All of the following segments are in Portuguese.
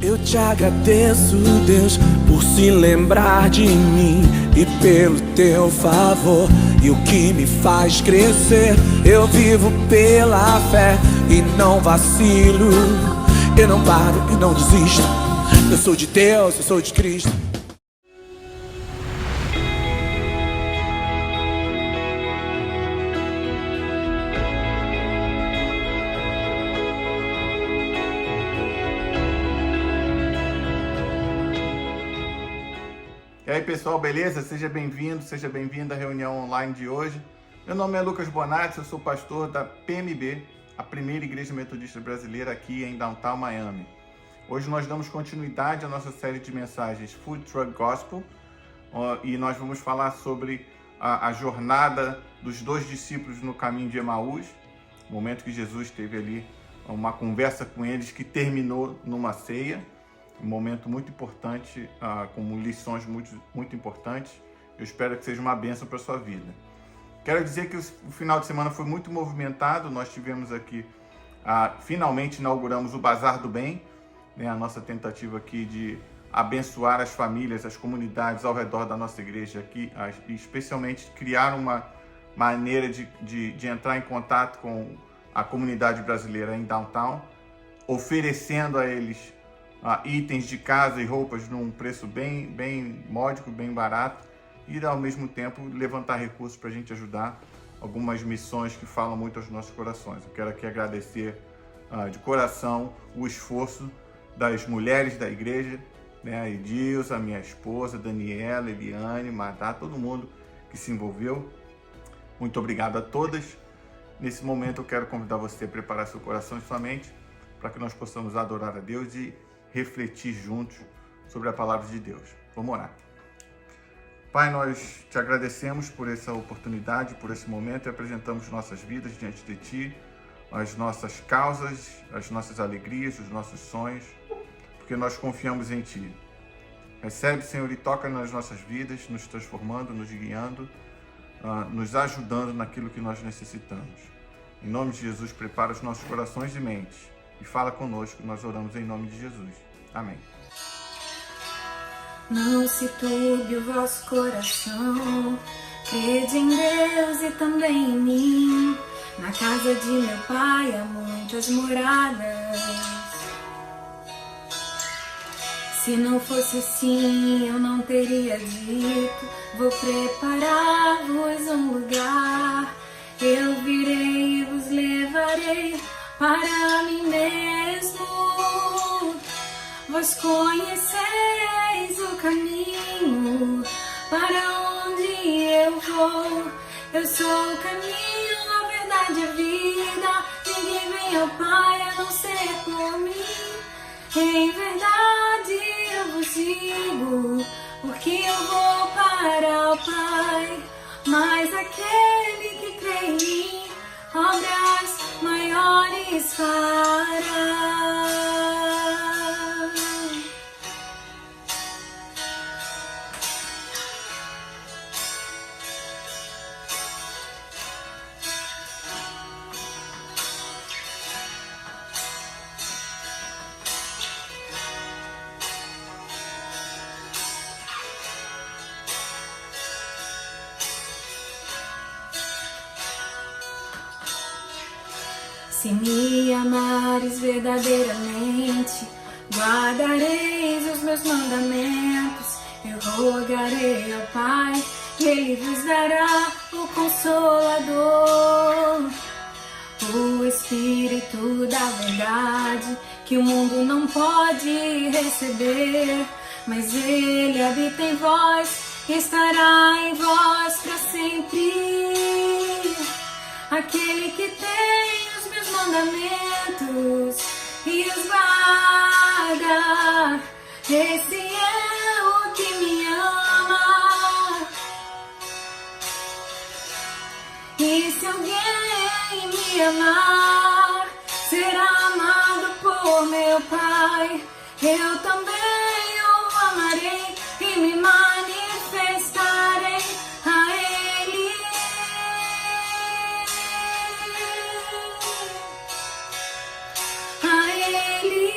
Eu te agradeço, Deus, por se lembrar de mim e pelo teu favor. E o que me faz crescer, eu vivo pela fé e não vacilo. Eu não paro e não desisto. Eu sou de Deus, eu sou de Cristo. E aí pessoal, beleza? Seja bem-vindo, seja bem-vinda à reunião online de hoje. Meu nome é Lucas Bonatti, eu sou pastor da PMB, a primeira igreja metodista brasileira aqui em Downtown Miami. Hoje nós damos continuidade à nossa série de mensagens Food Truck Gospel e nós vamos falar sobre a jornada dos dois discípulos no caminho de Emaús, o momento que Jesus teve ali uma conversa com eles que terminou numa ceia. Um momento muito importante, com lições muito importantes. Eu espero que seja uma bênção para a sua vida. Quero dizer que o final de semana foi muito movimentado. Nós tivemos aqui, finalmente inauguramos o Bazar do Bem, né, a nossa tentativa aqui de abençoar as famílias, as comunidades ao redor da nossa igreja aqui, e especialmente criar uma maneira de entrar em contato com a comunidade brasileira em Downtown, oferecendo a eles itens de casa e roupas num preço bem módico, bem barato, e ao mesmo tempo levantar recursos para a gente ajudar algumas missões que falam muito aos nossos corações. Eu quero aqui agradecer de coração o esforço das mulheres da igreja, né, a Edilza, a minha esposa, Daniela, Eliane, Madá, todo mundo que se envolveu. Muito obrigado a todas. Nesse momento eu quero convidar você a preparar seu coração e sua mente para que nós possamos adorar a Deus e refletir juntos sobre a palavra de Deus. Vamos orar. Pai, nós te agradecemos por essa oportunidade, por esse momento, e apresentamos nossas vidas diante de Ti, as nossas causas, as nossas alegrias, os nossos sonhos, porque nós confiamos em Ti. Recebe, Senhor, e toca nas nossas vidas, nos transformando, nos guiando, nos ajudando naquilo que nós necessitamos. Em nome de Jesus, prepara os nossos corações e mentes e fala conosco, nós oramos em nome de Jesus. Amém. Não se turbe o vosso coração, crede em Deus e também em mim. Na casa de meu pai há muitas moradas. Se não fosse assim, eu não teria dito: vou preparar-vos um lugar. Eu virei e vos levarei para mim mesmo. Vós conheceis o caminho para onde eu vou. Eu sou o caminho, a verdade e a vida. Ninguém vem ao Pai a não ser por mim. Em verdade eu vos digo, porque eu vou para o Pai. Mas aquele que crê em mim, obras maiores fará. Se me amares verdadeiramente, guardareis os meus mandamentos. Eu rogarei ao Pai, e Ele vos dará o Consolador, o Espírito da verdade, que o mundo não pode receber, mas Ele habita em vós e estará em vós para sempre. Aquele que tem os meus mandamentos e os guarda, esse é o que me ama. E se alguém me amar, será amado por meu Pai. Eu também o amarei e me manifestarei a Ele. A Ele.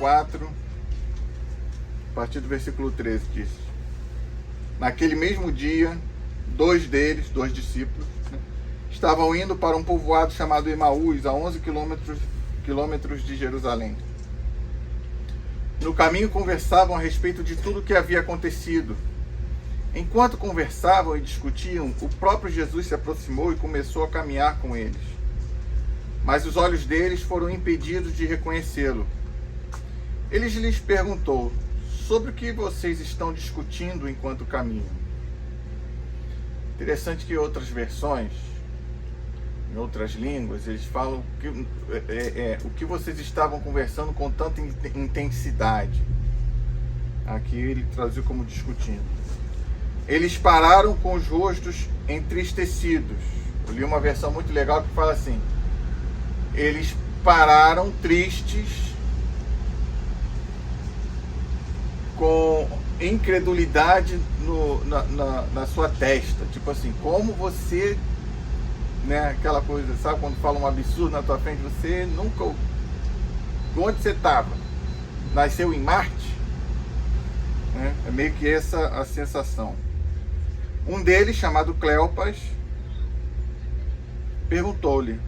4, a partir do versículo 13, diz: naquele mesmo dia, dois discípulos, estavam indo para um povoado chamado Emaús, a 11 quilômetros de Jerusalém. No caminho conversavam a respeito de tudo o que havia acontecido. Enquanto conversavam e discutiam, o próprio Jesus se aproximou e começou a caminhar com eles. Mas os olhos deles foram impedidos de reconhecê-lo. Ele lhes perguntou: sobre o que vocês estão discutindo enquanto caminham? Interessante que outras versões, em outras línguas, eles falam que, o que vocês estavam conversando com tanta intensidade. Aqui ele traduziu como discutindo. Eles pararam com os rostos entristecidos. Eu li uma versão muito legal que fala assim: eles pararam tristes, com incredulidade na sua testa. Tipo assim, como você, né, aquela coisa, sabe quando fala um absurdo na tua frente, você nunca... Onde você estava? Nasceu em Marte? Né? É meio que essa a sensação. Um deles, chamado Cleopas, perguntou-lhe: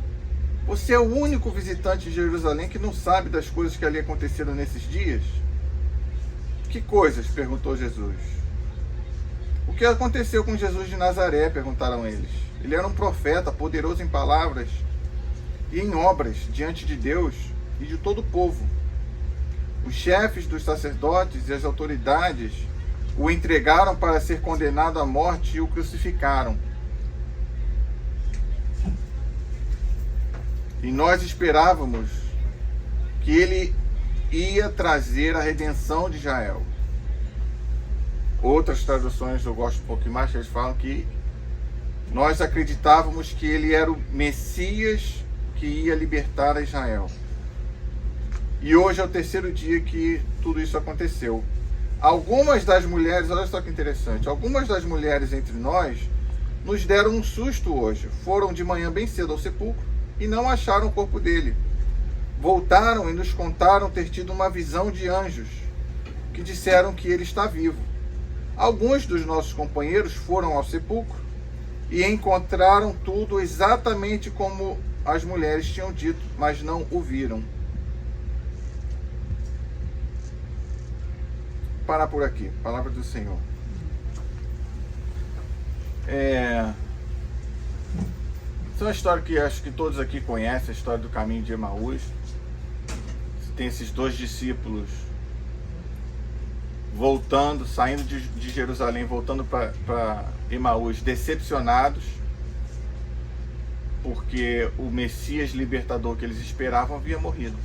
você é o único visitante de Jerusalém que não sabe das coisas que ali aconteceram nesses dias? Que coisas? Perguntou Jesus. O que aconteceu com Jesus de Nazaré? Perguntaram eles. Ele era um profeta, poderoso em palavras e em obras diante de Deus e de todo o povo. Os chefes dos sacerdotes e as autoridades o entregaram para ser condenado à morte e o crucificaram. E nós esperávamos que ele ia trazer a redenção de Israel. Outras traduções eu gosto um pouquinho mais, que eles falam que nós acreditávamos que ele era o Messias que ia libertar a Israel. E hoje é o terceiro dia que tudo isso aconteceu. Algumas das mulheres, olha só que interessante, algumas das mulheres entre nós nos deram um susto hoje. Foram de manhã bem cedo ao sepulcro e não acharam o corpo dele. Voltaram e nos contaram ter tido uma visão de anjos que disseram que ele está vivo. Alguns dos nossos companheiros foram ao sepulcro e encontraram tudo exatamente como as mulheres tinham dito, mas não o viram. Parar por aqui, palavra do Senhor. Essa é uma história que acho que todos aqui conhecem, a história do caminho de Emaús. Tem esses dois discípulos voltando, saindo de Jerusalém, voltando para Emaús, decepcionados, porque o Messias libertador que eles esperavam havia morrido.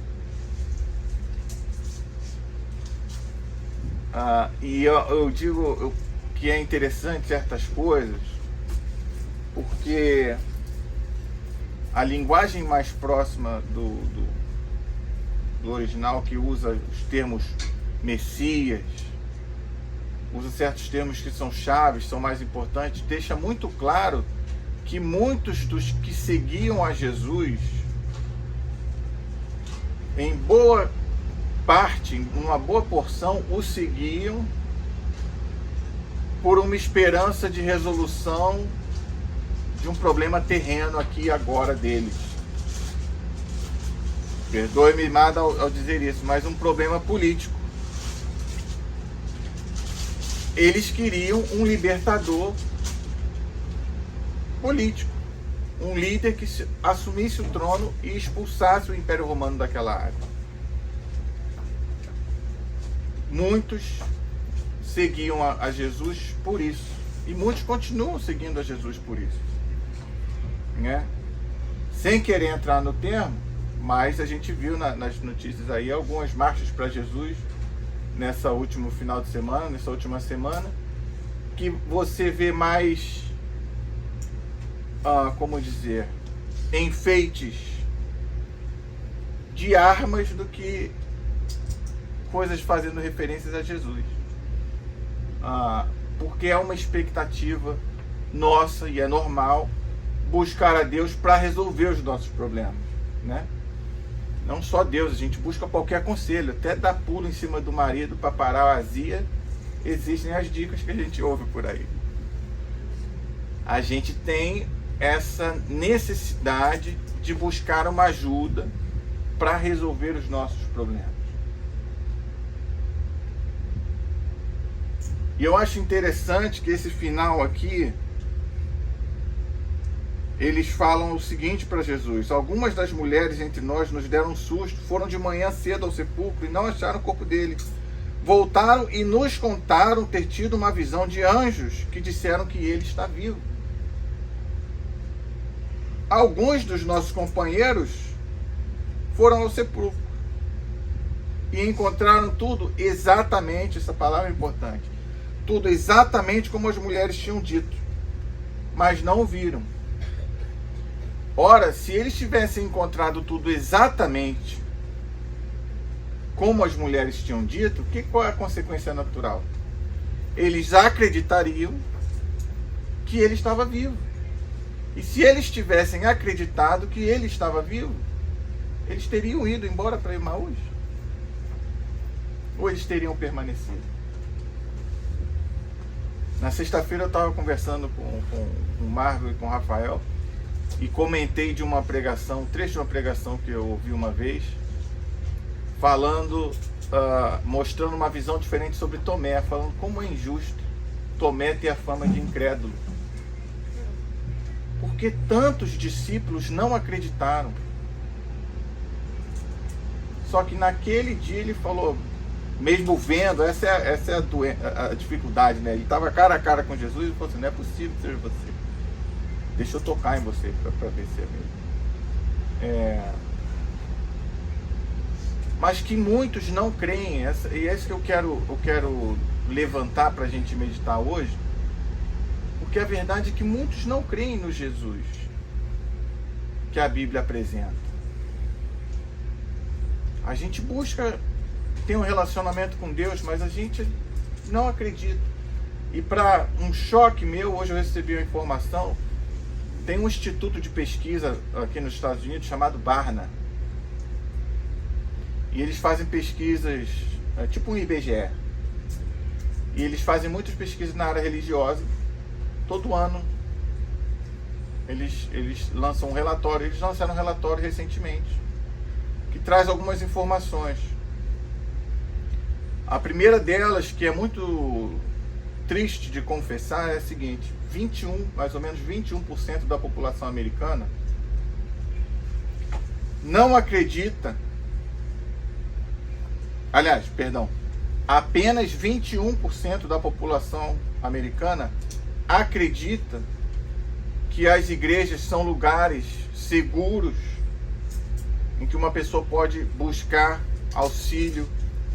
E eu digo que é interessante certas coisas, porque a linguagem mais próxima do original, que usa os termos Messias, usa certos termos que são chaves, são mais importantes, deixa muito claro que muitos dos que seguiam a Jesus, em boa parte, uma boa porção, o seguiam por uma esperança de resolução de um problema terreno aqui e agora deles. Perdoe-me nada ao dizer isso, mas um problema político. Eles queriam um libertador político, um líder que assumisse o trono e expulsasse o Império Romano daquela área. Muitos seguiam a Jesus por isso, e muitos continuam seguindo a Jesus por isso, né? Sem querer entrar no termo, mas a gente viu nas notícias aí algumas marchas para Jesus nessa último final de semana, nessa última semana, que você vê mais, como dizer, enfeites de armas do que coisas fazendo referências a Jesus. Porque é uma expectativa nossa, e é normal, buscar a Deus para resolver os nossos problemas, né? Não só Deus, a gente busca qualquer conselho, até dar pulo em cima do marido para parar a azia. Existem as dicas que a gente ouve por aí. A gente tem essa necessidade de buscar uma ajuda para resolver os nossos problemas. E eu acho interessante que esse final aqui, eles falam o seguinte para Jesus: algumas das mulheres entre nós nos deram um susto, foram de manhã cedo ao sepulcro e não acharam o corpo dele. Voltaram e nos contaram ter tido uma visão de anjos que disseram que ele está vivo. Alguns dos nossos companheiros foram ao sepulcro e encontraram tudo exatamente, essa palavra é importante, tudo exatamente como as mulheres tinham dito, mas não o viram. Ora, se eles tivessem encontrado tudo exatamente como as mulheres tinham dito, qual é a consequência natural? Eles acreditariam que ele estava vivo. E se eles tivessem acreditado que ele estava vivo, eles teriam ido embora para Emaús? Ou eles teriam permanecido? Na sexta-feira eu estava conversando com o Marco e com o Rafael e comentei de uma pregação, um trecho de uma pregação que eu ouvi uma vez, falando, mostrando uma visão diferente sobre Tomé, falando como é injusto Tomé ter a fama de incrédulo. Porque tantos discípulos não acreditaram. Só que naquele dia ele falou, mesmo vendo, essa é a dificuldade, né? Ele estava cara a cara com Jesus e falou assim: não é possível que seja você. Deixa eu tocar em você para ver se é mesmo. Mas que muitos não creem, e é isso que eu quero levantar para a gente meditar hoje. Porque a verdade é que muitos não creem no Jesus que a Bíblia apresenta. A gente busca ter um relacionamento com Deus, mas a gente não acredita. E para um choque meu, hoje eu recebi uma informação, tem um instituto de pesquisa aqui nos Estados Unidos chamado Barna. E eles fazem pesquisas, tipo um IBGE. E eles fazem muitas pesquisas na área religiosa. Todo ano eles lançam um relatório. Eles lançaram um relatório recentemente que traz algumas informações. A primeira delas, que é muito triste de confessar, é a seguinte: mais ou menos 21% da população americana não acredita. Aliás, perdão, apenas 21% da população americana acredita que as igrejas são lugares seguros em que uma pessoa pode buscar auxílio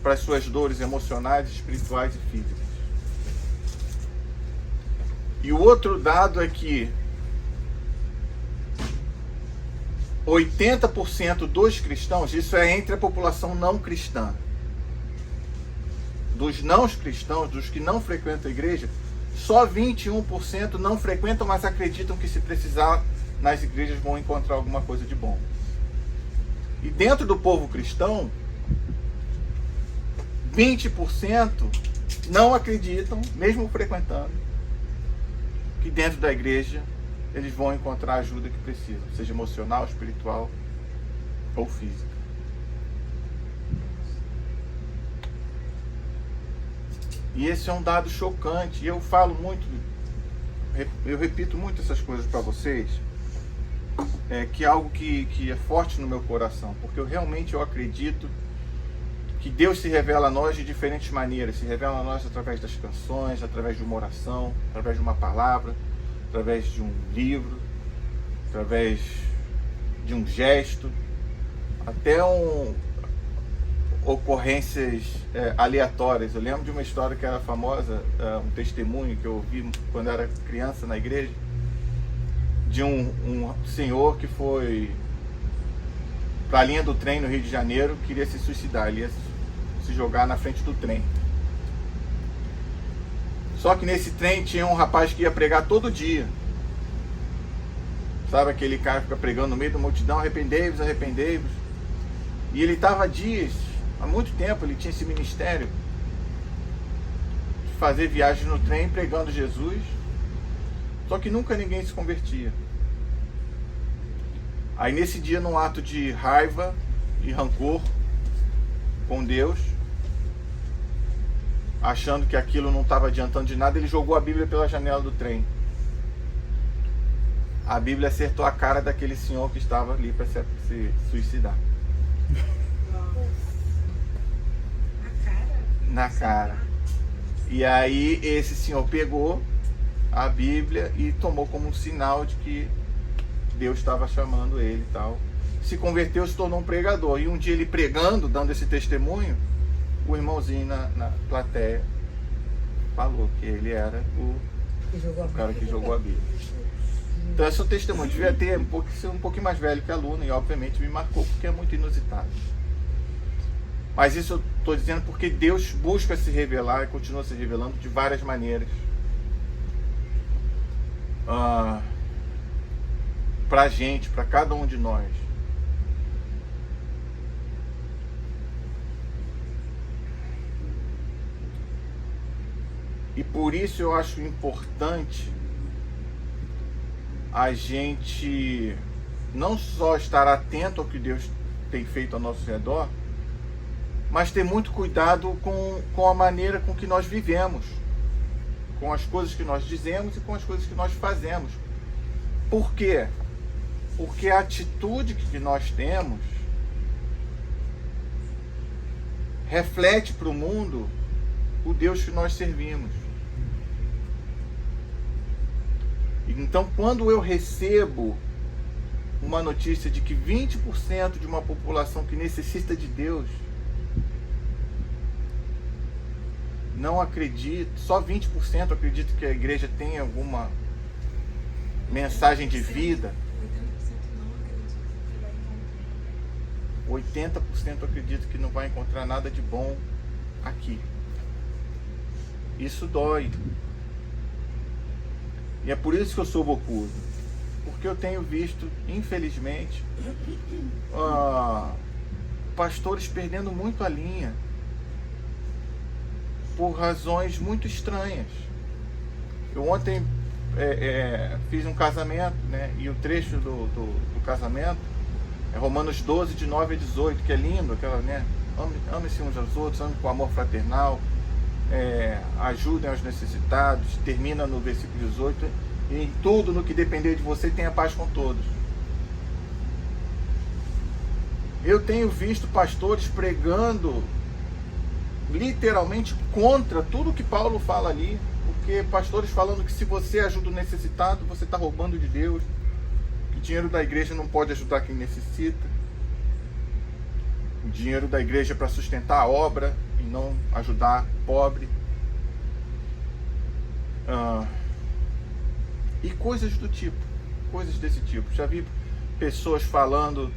para as suas dores emocionais, espirituais e físicas. E o outro dado é que 80% dos cristãos, isso é entre a população não cristã, dos não cristãos, dos que não frequentam a igreja, só 21% não frequentam, mas acreditam que se precisar nas igrejas vão encontrar alguma coisa de bom. E dentro do povo cristão, 20% não acreditam, mesmo frequentando, que dentro da igreja eles vão encontrar a ajuda que precisam, seja emocional, espiritual ou física. E esse é um dado chocante. E eu falo muito, eu repito muito essas coisas para vocês, que é algo que é forte no meu coração, porque eu acredito que Deus se revela a nós de diferentes maneiras. Se revela a nós através das canções, através de uma oração, através de uma palavra, através de um livro, através de um gesto, até ocorrências aleatórias. Eu lembro de uma história que era famosa, um testemunho que eu ouvi quando eu era criança na igreja, de um senhor que foi para a linha do trem no Rio de Janeiro, queria se suicidar, ele ia se jogar na frente do trem. Só que nesse trem tinha um rapaz que ia pregar todo dia. Sabe aquele cara que fica pregando no meio da multidão: arrependei-vos, arrependei-vos. E ele estava há dias, há muito tempo, ele tinha esse ministério de fazer viagens no trem pregando Jesus, só que nunca ninguém se convertia. Aí nesse dia, num ato de raiva e rancor com Deus, achando que aquilo não estava adiantando de nada, ele jogou a Bíblia pela janela do trem. A Bíblia acertou a cara daquele senhor que estava ali para se suicidar. Na cara. E aí esse senhor pegou a Bíblia e tomou como um sinal de que Deus estava chamando ele e tal. Se converteu, se tornou um pregador. E um dia ele pregando, dando esse testemunho, o irmãozinho na plateia falou que ele era o cara que jogou a Bíblia. Então esse é o testemunho. Devia ter ser um pouquinho mais velho que aluno e obviamente me marcou porque é muito inusitado. Mas isso eu estou dizendo porque Deus busca se revelar e continua se revelando de várias maneiras. Pra gente, para cada um de nós. E por isso eu acho importante a gente não só estar atento ao que Deus tem feito ao nosso redor, mas ter muito cuidado com a maneira com que nós vivemos, com as coisas que nós dizemos e com as coisas que nós fazemos. Por quê? Porque a atitude que nós temos reflete para o mundo o Deus que nós servimos. Então, quando eu recebo uma notícia de que 20% de uma população que necessita de Deus não acredita, só 20% acredita que a igreja tem alguma mensagem de vida, 80% acredita que não vai encontrar nada de bom aqui. Isso dói. E é por isso que eu sou bocudo. Porque eu tenho visto, infelizmente, pastores perdendo muito a linha por razões muito estranhas. Eu ontem fiz um casamento, né? E o trecho do casamento é Romanos 12, de 9 a 18, que é lindo, aquela, né? Ame-se uns aos outros, ame com amor fraternal, ajudem aos necessitados, termina no versículo 18, e em tudo no que depender de você tenha paz com todos. Eu tenho visto pastores pregando literalmente contra tudo que Paulo fala ali, porque pastores falando que se você ajuda o necessitado, você está roubando de Deus, que o dinheiro da igreja não pode ajudar quem necessita, o dinheiro da igreja é para sustentar a obra e não ajudar pobre, e coisas do tipo, coisas desse tipo. Já vi pessoas falando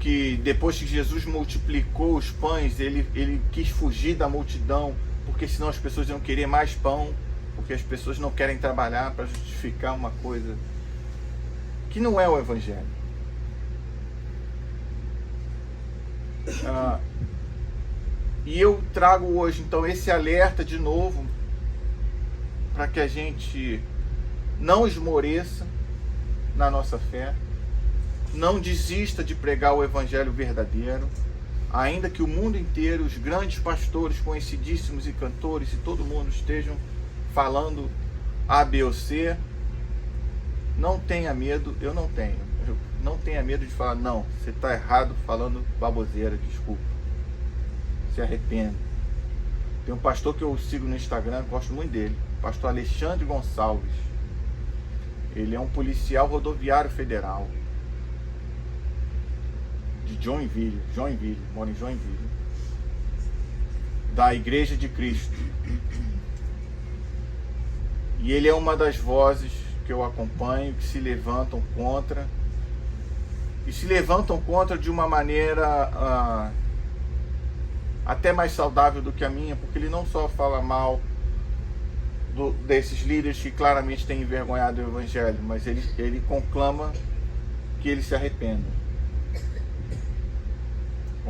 que depois que Jesus multiplicou os pães, ele quis fugir da multidão, porque senão as pessoas iam querer mais pão, porque as pessoas não querem trabalhar para justificar uma coisa que não é o Evangelho. E eu trago hoje então esse alerta de novo, para que a gente não esmoreça na nossa fé, não desista de pregar o Evangelho verdadeiro, ainda que o mundo inteiro, os grandes pastores conhecidíssimos e cantores e todo mundo estejam falando A, B ou C. Não tenha medo, eu não tenha medo de falar, não, você está errado falando baboseira, desculpa, se arrependa. Tem um pastor que eu sigo no Instagram, gosto muito dele, pastor Alexandre Gonçalves. Ele é um policial rodoviário federal de Joinville, mora em Joinville, da Igreja de Cristo. E ele é uma das vozes que eu acompanho, que se levantam contra, e se levantam contra de uma maneira até mais saudável do que a minha, porque ele não só fala mal desses líderes que claramente têm envergonhado o Evangelho, mas ele conclama que eles se arrependam.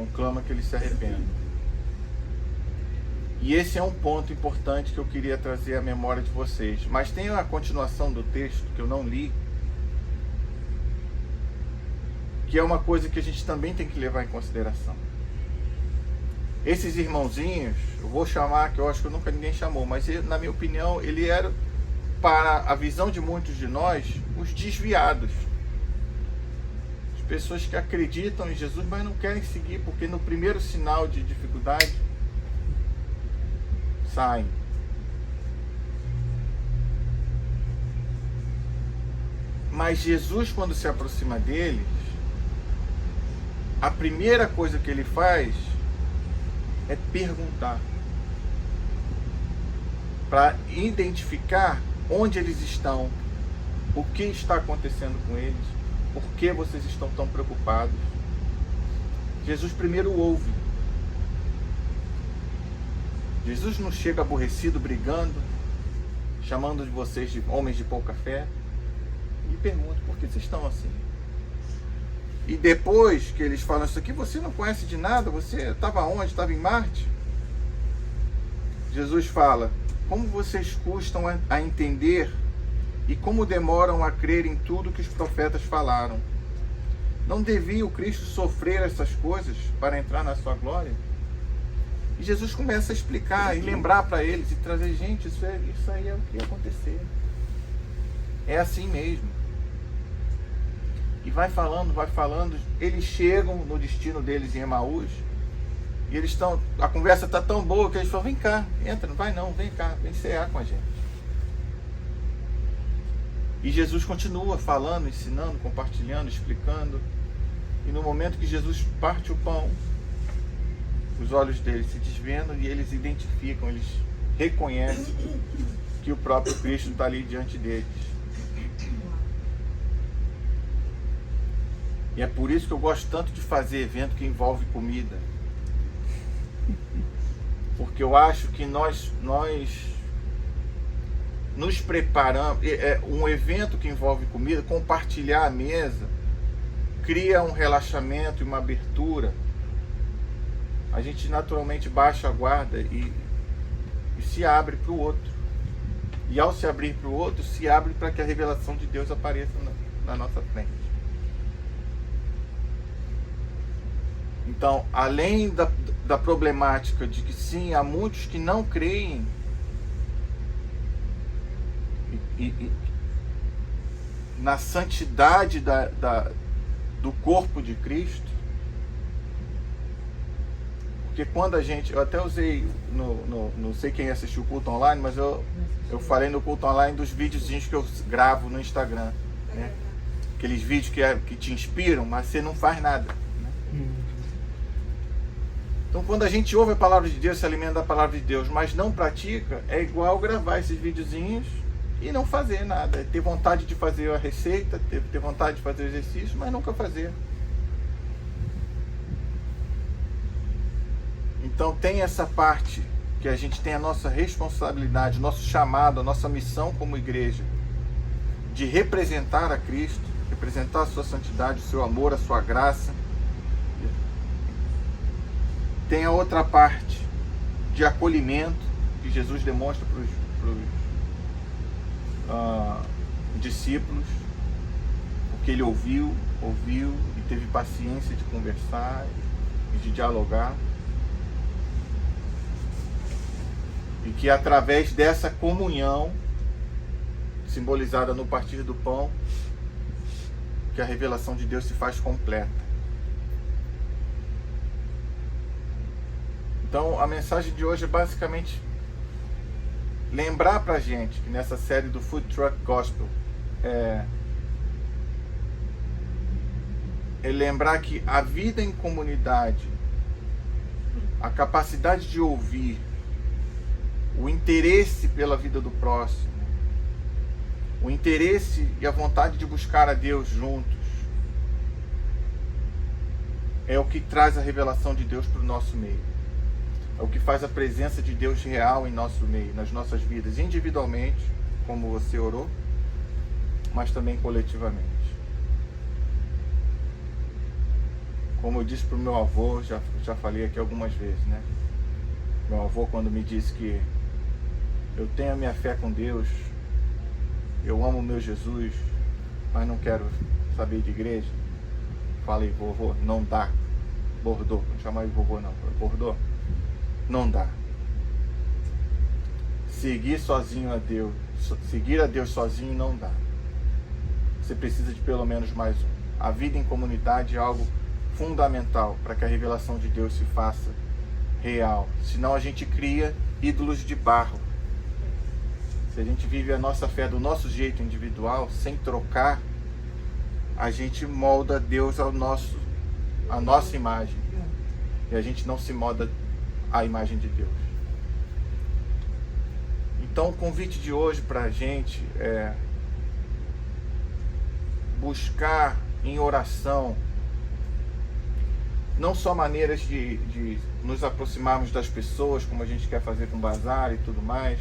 conclama que eles se arrependam. E esse é um ponto importante que eu queria trazer à memória de vocês. Mas tem a continuação do texto que eu não li, que é uma coisa que a gente também tem que levar em consideração. Esses irmãozinhos, eu vou chamar, que eu acho que nunca ninguém chamou, mas na minha opinião, ele era, para a visão de muitos de nós, os desviados. As pessoas que acreditam em Jesus, mas não querem seguir, porque no primeiro sinal de dificuldade, saem. Mas Jesus, quando se aproxima deles, a primeira coisa que ele faz é perguntar, para identificar onde eles estão, o que está acontecendo com eles, por que vocês estão tão preocupados. Jesus primeiro ouve. Jesus não chega aborrecido, brigando, chamando de vocês de homens de pouca fé, e pergunta: por que vocês estão assim? E depois que eles falam isso aqui, você não conhece de nada, você estava onde? Estava em Marte? Jesus fala: como vocês custam a entender e como demoram a crer em tudo que os profetas falaram. Não devia o Cristo sofrer essas coisas para entrar na sua glória? E Jesus começa a explicar e lembrar para eles e trazer: gente, isso aí é o que ia acontecer. É assim mesmo. E vai falando, eles chegam no destino deles em Emaús, e eles estão, a conversa está tão boa que eles falam: vem cá, entra, não vai não, vem cá, vem cear com a gente. E Jesus continua falando, ensinando, compartilhando, explicando, e no momento que Jesus parte o pão, os olhos deles se desvendam e eles identificam, eles reconhecem que o próprio Cristo está ali diante deles. E é por isso que eu gosto tanto de fazer evento que envolve comida. Porque eu acho que nós nos preparamos. Um evento que envolve comida, compartilhar a mesa, cria um relaxamento e uma abertura. A gente naturalmente baixa a guarda e se abre para o outro. E ao se abrir para o outro, se abre para que a revelação de Deus apareça na nossa frente. Então, além da problemática de que sim, há muitos que não creem na santidade do corpo de Cristo, porque quando a gente, eu até usei, não sei quem assistiu o culto online, mas eu falei no culto online dos videozinhos que eu gravo no Instagram, né? Aqueles vídeos que te inspiram, mas você não faz nada, né? Então, quando a gente ouve a palavra de Deus, se alimenta da palavra de Deus, mas não pratica, é igual gravar esses videozinhos e não fazer nada. É ter vontade de fazer a receita, ter vontade de fazer o exercício, mas nunca fazer. Então, tem essa parte que a gente tem a nossa responsabilidade, o nosso chamado, a nossa missão como igreja, de representar a Cristo, representar a sua santidade, o seu amor, a sua graça. Tem a outra parte de acolhimento que Jesus demonstra para os discípulos, porque ele ouviu e teve paciência de conversar e de dialogar. E que através dessa comunhão, simbolizada no partir do pão, que a revelação de Deus se faz completa. Então, a mensagem de hoje é basicamente lembrar pra gente que nessa série do Food Truck Gospel é lembrar que a vida em comunidade, a capacidade de ouvir, o interesse pela vida do próximo, o interesse e a vontade de buscar a Deus juntos, é o que traz a revelação de Deus para o nosso meio. É o que faz a presença de Deus real em nosso meio, nas nossas vidas, individualmente, como você orou, mas também coletivamente. Como eu disse para o meu avô, já falei aqui algumas vezes, né? Meu avô, quando me disse que eu tenho a minha fé com Deus, eu amo o meu Jesus, mas não quero saber de igreja, falei, vovô, não dá. Bordô, não chamar de vovô não, Bordô, não dá. Seguir sozinho a Deus, seguir a Deus sozinho não dá. Você precisa de pelo menos mais um. A vida em comunidade é algo fundamental para que a revelação de Deus se faça real. Senão a gente cria ídolos de barro. Se a gente vive a nossa fé do nosso jeito individual, sem trocar, a gente molda Deus a nossa imagem. E a gente não se molda à imagem de Deus. Então o convite de hoje para a gente é buscar em oração não só maneiras de nos aproximarmos das pessoas, como a gente quer fazer com o bazar e tudo mais,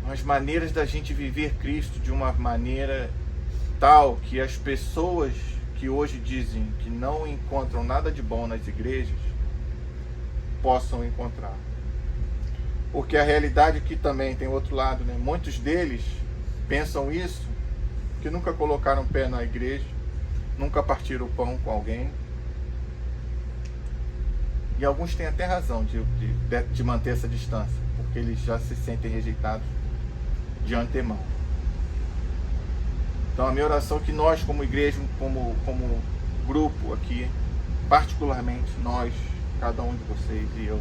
mas maneiras da gente viver Cristo de uma maneira tal que as pessoas que hoje dizem que não encontram nada de bom nas igrejas possam encontrar. Porque a realidade aqui também tem outro lado, né? Muitos deles pensam isso, que nunca colocaram pé na igreja, nunca partiram o pão com alguém. E alguns têm até razão de manter essa distância, porque eles já se sentem rejeitados de antemão. Então a minha oração é que nós, como igreja, como grupo aqui, particularmente nós, cada um de vocês e eu,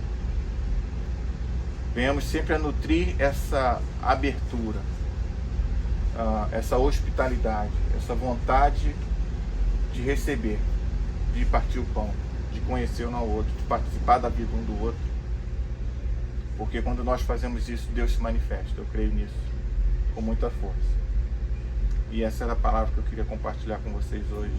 venhamos sempre a nutrir essa abertura, essa hospitalidade, essa vontade de receber, de partir o pão, de conhecer um ao outro, de participar da vida um do outro. Porque quando nós fazemos isso, Deus se manifesta, eu creio nisso, com muita força. E essa era a palavra que eu queria compartilhar com vocês hoje.